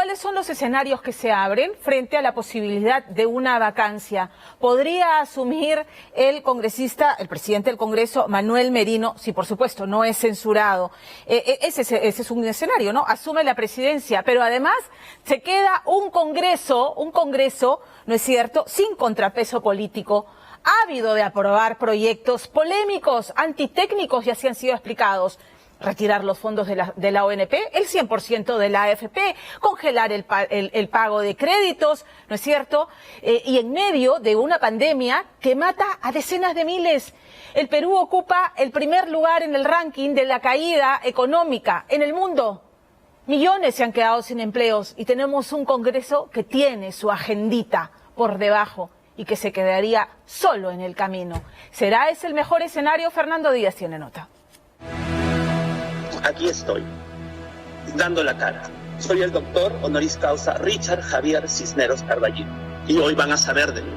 ¿cuáles son los escenarios que se abren frente a la posibilidad de una vacancia? ¿Podría asumir el congresista, el presidente del Congreso, Manuel Merino, si por supuesto no es censurado? Ese es un escenario, ¿no? Asume la presidencia, pero además se queda un Congreso, ¿no es cierto?, sin contrapeso político, ávido de aprobar proyectos polémicos, antitécnicos, y así han sido explicados. Retirar los fondos de la ONP, el 100% de la AFP, congelar el pago de créditos, ¿no es cierto? Y en medio de una pandemia que mata a decenas de miles. El Perú ocupa el primer lugar en el ranking de la caída económica en el mundo. Millones se han quedado sin empleos y tenemos un Congreso que tiene su agendita por debajo y que se quedaría solo en el camino. ¿Será ese el mejor escenario? Fernando Díaz tiene nota. Aquí estoy, dando la cara. Soy el doctor honoris causa Richard Javier Cisneros Carballino y hoy van a saber de mí.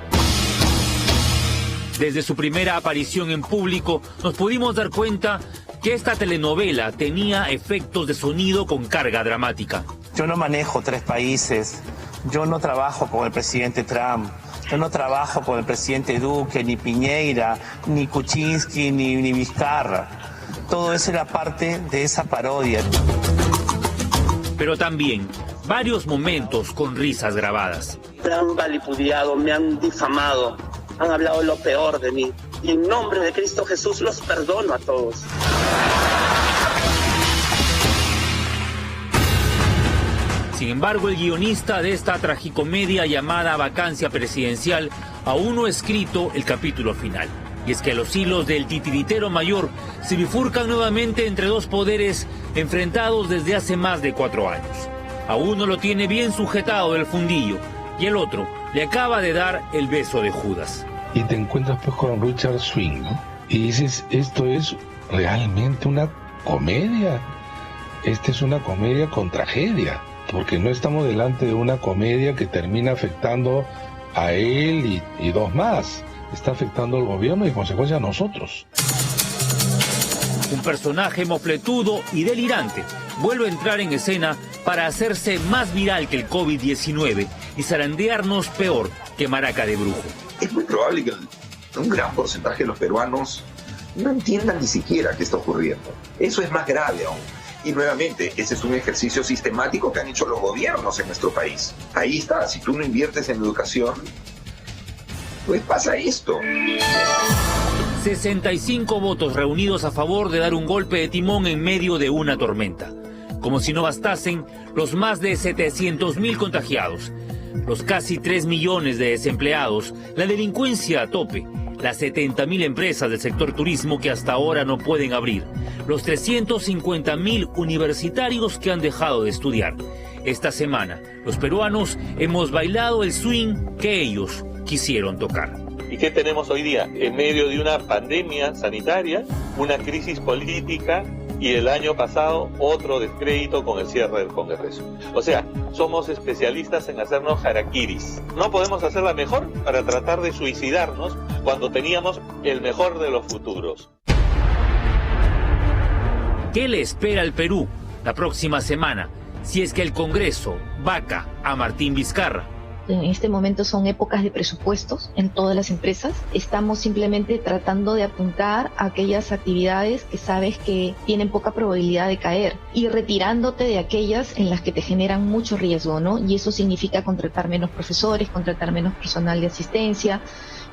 Desde su primera aparición en público nos pudimos dar cuenta que esta telenovela tenía efectos de sonido con carga dramática. Yo no manejo 3 países, yo no trabajo con el presidente Trump, yo no trabajo con el presidente Duque, ni Piñera, ni Kuczynski, ni Vizcarra. Todo eso era parte de esa parodia. Pero también varios momentos con risas grabadas. Me han vilipendiado, me han difamado, han hablado lo peor de mí. Y en nombre de Cristo Jesús los perdono a todos. Sin embargo, el guionista de esta tragicomedia llamada Vacancia Presidencial aún no ha escrito el capítulo final. Y es que los hilos del titiritero mayor se bifurcan nuevamente entre dos poderes enfrentados desde hace más de 4 años. A uno lo tiene bien sujetado del fundillo y el otro le acaba de dar el beso de Judas. Y te encuentras pues con Richard Swing, ¿no? Y dices, ¿esto es realmente una comedia? Esta es una comedia con tragedia, porque no estamos delante de una comedia que termina afectando a él y 2 más. Está afectando al gobierno y en consecuencia a nosotros. Un personaje mofletudo y delirante vuelve a entrar en escena para hacerse más viral que el COVID-19 y zarandearnos peor que maraca de brujo. Es muy probable que un gran porcentaje de los peruanos no entiendan ni siquiera qué está ocurriendo. Eso es más grave aún. Y nuevamente, ese es un ejercicio sistemático que han hecho los gobiernos en nuestro país. Ahí está, si tú no inviertes en educación, pues pasa esto. 65 votos reunidos a favor de dar un golpe de timón en medio de una tormenta. Como si no bastasen los más de 700.000 contagiados, los casi 3 millones de desempleados, la delincuencia a tope, las 70.000 empresas del sector turismo que hasta ahora no pueden abrir, los 350.000 universitarios que han dejado de estudiar. Esta semana, los peruanos hemos bailado el swing que ellos quisieron tocar. ¿Y qué tenemos hoy día? En medio de una pandemia sanitaria, una crisis política y el año pasado otro descrédito con el cierre del Congreso. O sea, somos especialistas en hacernos harakiris. No podemos hacerla mejor para tratar de suicidarnos cuando teníamos el mejor de los futuros. ¿Qué le espera al Perú la próxima semana si es que el Congreso vaca a Martín Vizcarra? En este momento son épocas de presupuestos en todas las empresas. Estamos simplemente tratando de apuntar a aquellas actividades que sabes que tienen poca probabilidad de caer y retirándote de aquellas en las que te generan mucho riesgo, ¿no? Y eso significa contratar menos profesores, contratar menos personal de asistencia,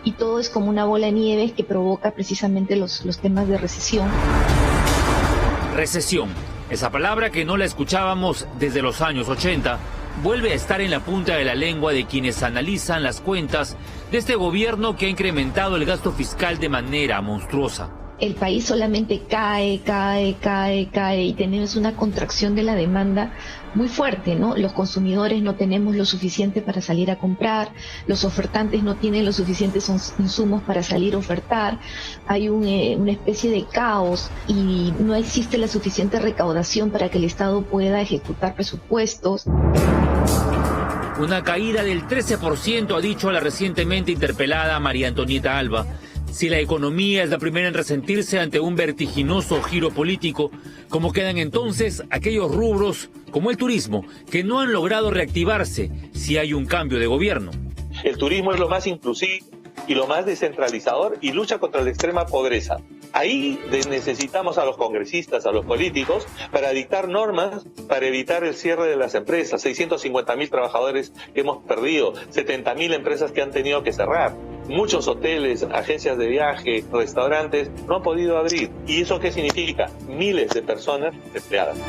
y todo es como una bola de nieve que provoca precisamente los temas de recesión. Recesión, esa palabra que no la escuchábamos desde los años 80, vuelve a estar en la punta de la lengua de quienes analizan las cuentas de este gobierno que ha incrementado el gasto fiscal de manera monstruosa. El país solamente cae y tenemos una contracción de la demanda muy fuerte, ¿no? Los consumidores no tenemos lo suficiente para salir a comprar, los ofertantes no tienen los suficientes insumos para salir a ofertar, hay una especie de caos y no existe la suficiente recaudación para que el Estado pueda ejecutar presupuestos. Una caída del 13%, ha dicho la recientemente interpelada María Antonieta Alba, Si la economía es la primera en resentirse ante un vertiginoso giro político, ¿cómo quedan entonces aquellos rubros como el turismo que no han logrado reactivarse si hay un cambio de gobierno? El turismo es lo más inclusivo y lo más descentralizador y lucha contra la extrema pobreza. Ahí necesitamos a los congresistas, a los políticos, para dictar normas para evitar el cierre de las empresas. 650.000 trabajadores que hemos perdido, 70.000 empresas que han tenido que cerrar. Muchos hoteles, agencias de viaje, restaurantes no han podido abrir. ¿Y eso qué significa? Miles de personas desempleadas.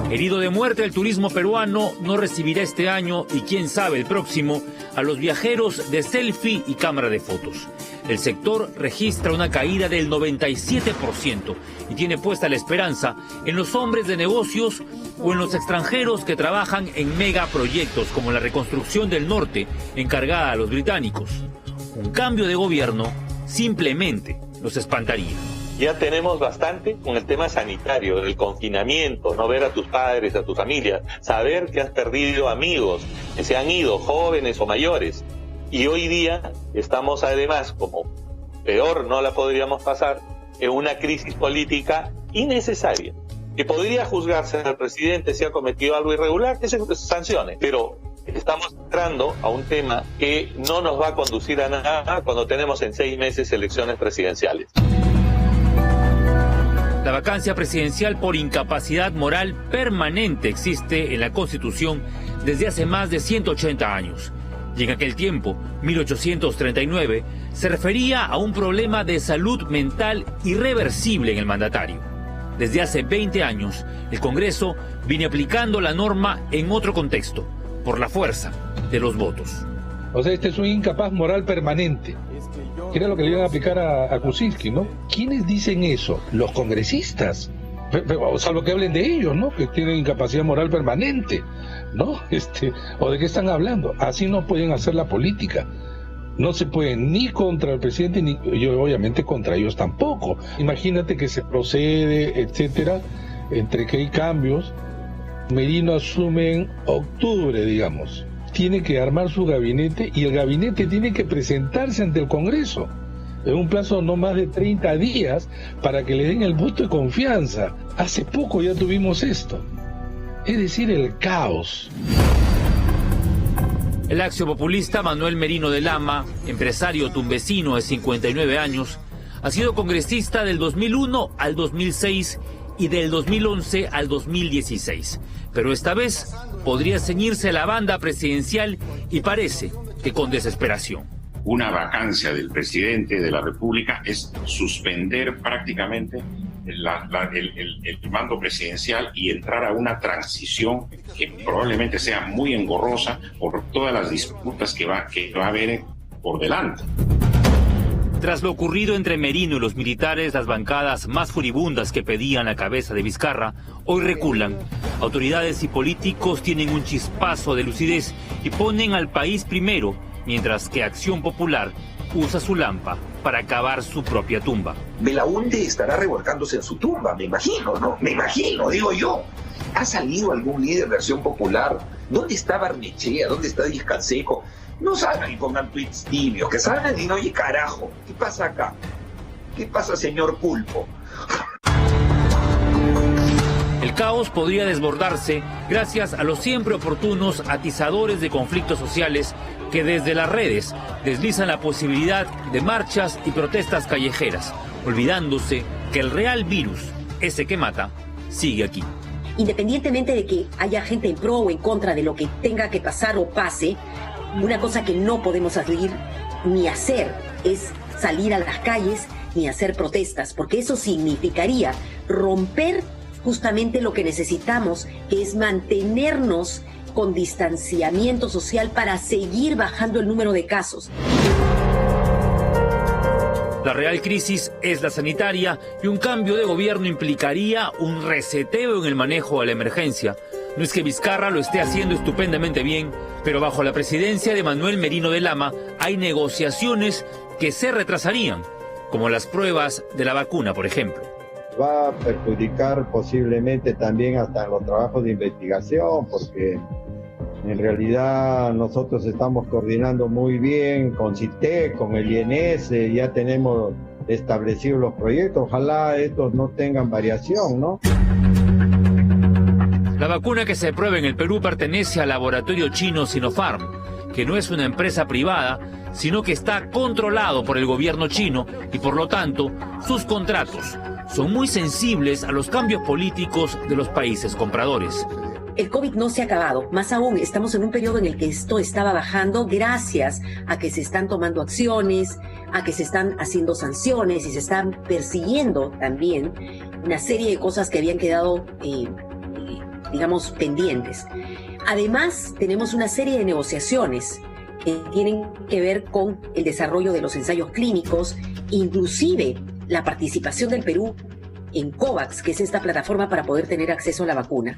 Herido de muerte, el turismo peruano no recibirá este año y quién sabe el próximo a los viajeros de selfie y cámara de fotos. El sector registra una caída del 97% y tiene puesta la esperanza en los hombres de negocios o en los extranjeros que trabajan en megaproyectos como la reconstrucción del norte encargada a los británicos. Un cambio de gobierno simplemente los espantaría. Ya tenemos bastante con el tema sanitario, del confinamiento, no ver a tus padres, a tu familia, saber que has perdido amigos, que se han ido, jóvenes o mayores. Y hoy día estamos además, como peor no la podríamos pasar, en una crisis política innecesaria, que podría juzgarse al presidente si ha cometido algo irregular, que se sancione, pero estamos entrando a un tema que no nos va a conducir a nada cuando tenemos en 6 meses elecciones presidenciales. La vacancia presidencial por incapacidad moral permanente existe en la Constitución desde hace más de 180 años. Y en aquel tiempo, 1839, se refería a un problema de salud mental irreversible en el mandatario. Desde hace 20 años, el Congreso viene aplicando la norma en otro contexto, por la fuerza de los votos. O sea, este es un incapaz moral permanente. Que era lo que le iban a aplicar a Kuczynski, ¿no? ¿Quiénes dicen eso? Los congresistas. Salvo que hablen de ellos, ¿no? Que tienen incapacidad moral permanente, ¿no? ¿O de qué están hablando? Así no pueden hacer la política. No se pueden ni contra el presidente, ni obviamente contra ellos tampoco. Imagínate que se procede, etcétera, entre que hay cambios. Merino asume en octubre, digamos. Tiene que armar su gabinete y el gabinete tiene que presentarse ante el Congreso en un plazo no más de 30 días para que le den el voto de confianza. Hace poco ya tuvimos esto. Es decir, el caos. El axiopopulista Manuel Merino de Lama, empresario tumbesino de 59 años, ha sido congresista del 2001 al 2006 y del 2011 al 2016. Pero esta vez podría ceñirse la banda presidencial y parece que con desesperación. Una vacancia del presidente de la República es suspender prácticamente el mando presidencial y entrar a una transición que probablemente sea muy engorrosa por todas las disputas que va a haber por delante. Tras lo ocurrido entre Merino y los militares, las bancadas más furibundas que pedían la cabeza de Vizcarra hoy reculan. Autoridades y políticos tienen un chispazo de lucidez y ponen al país primero, mientras que Acción Popular usa su lampa para cavar su propia tumba. Belaúnde estará revolcándose en su tumba, me imagino, ¿no? Me imagino, digo yo. ¿Ha salido algún líder de Acción Popular? ¿Dónde está Barnechea? ¿Dónde está Díaz Canseco? No salgan y pongan tweets tibios, que salgan y no, oye, carajo, ¿qué pasa acá? ¿Qué pasa, señor Pulpo? El caos podría desbordarse gracias a los siempre oportunos atizadores de conflictos sociales que desde las redes deslizan la posibilidad de marchas y protestas callejeras, olvidándose que el real virus, ese que mata, sigue aquí. Independientemente de que haya gente en pro o en contra de lo que tenga que pasar o pase, una cosa que no podemos salir ni hacer es salir a las calles ni hacer protestas, porque eso significaría romper justamente lo que necesitamos, que es mantenernos con distanciamiento social para seguir bajando el número de casos. La real crisis es la sanitaria y un cambio de gobierno implicaría un reseteo en el manejo de la emergencia. No es que Vizcarra lo esté haciendo estupendamente bien, pero bajo la presidencia de Manuel Merino de Lama hay negociaciones que se retrasarían, como las pruebas de la vacuna, por ejemplo. Va a perjudicar posiblemente también hasta los trabajos de investigación, porque En realidad nosotros estamos coordinando muy bien con CITEC, con el INS, ya tenemos establecidos los proyectos, ojalá estos no tengan variación, ¿no? La vacuna que se prueba en el Perú pertenece al laboratorio chino Sinopharm, que no es una empresa privada, sino que está controlado por el gobierno chino y por lo tanto sus contratos son muy sensibles a los cambios políticos de los países compradores. El COVID no se ha acabado, más aún estamos en un periodo en el que esto estaba bajando gracias a que se están tomando acciones, a que se están haciendo sanciones y se están persiguiendo también una serie de cosas que habían quedado, digamos, pendientes. Además, tenemos una serie de negociaciones que tienen que ver con el desarrollo de los ensayos clínicos, inclusive la participación del Perú en COVAX, que es esta plataforma para poder tener acceso a la vacuna.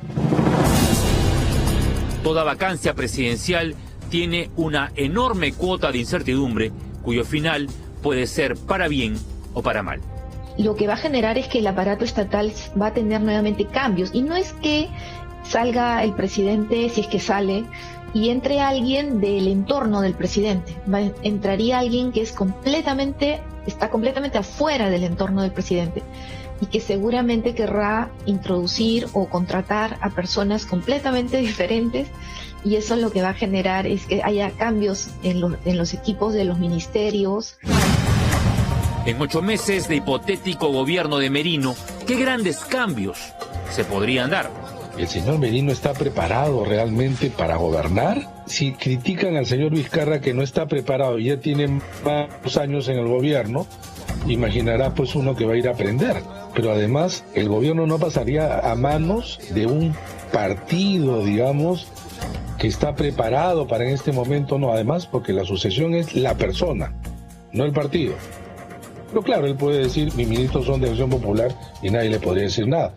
Toda vacancia presidencial tiene una enorme cuota de incertidumbre, cuyo final puede ser para bien o para mal. Lo que va a generar es que el aparato estatal va a tener nuevamente cambios, y no es que salga el presidente, si es que sale, y entre alguien del entorno del presidente. Entraría alguien que está completamente afuera del entorno del presidente y que seguramente querrá introducir o contratar a personas completamente diferentes, y eso lo que va a generar es que haya cambios en los equipos de los ministerios. En 8 meses de hipotético gobierno de Merino, ¿qué grandes cambios se podrían dar? ¿El señor Merino está preparado realmente para gobernar? Si critican al señor Vizcarra que no está preparado y ya tiene varios años en el gobierno, imaginará pues uno que va a ir a aprender. Pero además el gobierno no pasaría a manos de un partido, digamos, que está preparado para en este momento, no, además porque la sucesión es la persona, no el partido. Pero claro, él puede decir, mis ministros son de Acción Popular y nadie le podría decir nada.